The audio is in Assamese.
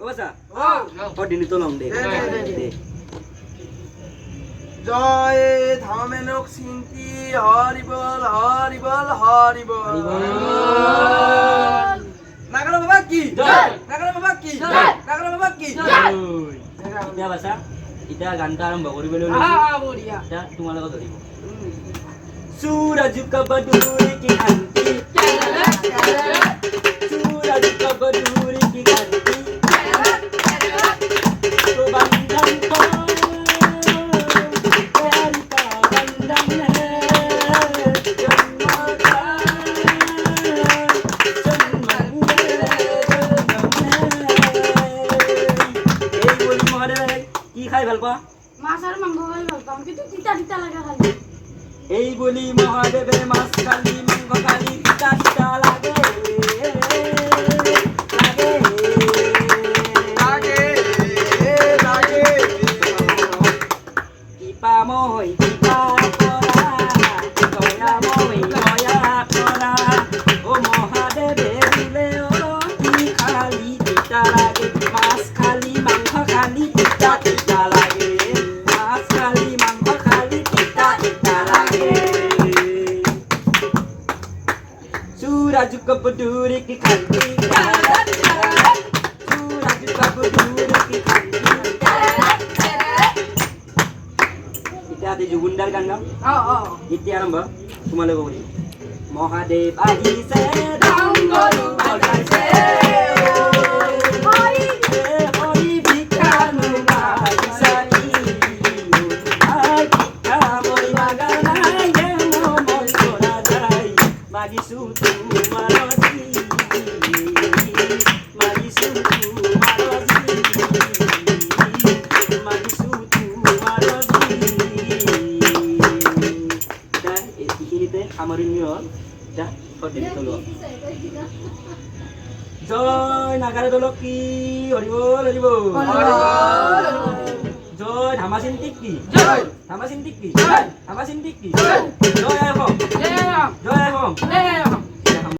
বাছা দিনি তো লং দে জয় ধামেনক সিন্তি হরিবল হরিবল হরিবল নাগরা বাবা কি জয় নাগরা বাবা কি জয় নাগরা বাবা কি জয় ইটা বাছা ইটা গানটা আৰম্ভ কৰিবলৈ বঢ়িয়া ইটা তোমাৰ লগত ধৰিব सूरज कब दूर की घंटी सूरज कब दूर की घंटी तो बंधन को प्यार का बंधन है जन्म का जन्म है এই বলি মহাদেৱ কি খাই ভাল পোৱা মাছ আৰু মাংস খাই ভাল পাওঁ কিন্তু তিতা তিতা লাগে খালি এই বলি মহাদেৱে মাছ খালি মাংস খালি তিতা তিতা লাগে লাগে লাগে কিপা মই কিপা কৰা দয়াময় দয়া কৰা ও মহাদেৱে বোলে কি খালি তিতা লাগে মাছ খালি মাংস খালি তিতা তিতা লাগে মাছ খালি মাংস খালি তিতা তিতা লাগে सूरज कब दूर की घंटी सूरज कब दूर की घंटी इत्या आधी जुगुंडार गान गाम इत्या आरंभ तुम्हाला बोली महादेव আহিছে ডাঙ্গৰু বজাইছে হৰি হৰি ভিক্ষানো মাগিছানি ভিক্ষা মই মাগা নাই মন কৰা যায় মাগিছো তোমাৰ জি মাগিছো তোমাৰ জি মাগিছো তোমাৰ জি দা এইখিনিতে সামৰণি হ'ল দা ফটো তোলো জয় নাগাৰা দলক কি হৰিবল হৰিবল জয় ধামাচিন টিকি জয় ধামাচিন টিকি জয় ধামাচিন টিকি জয় আই অসম জয় জয় আই অসম জয়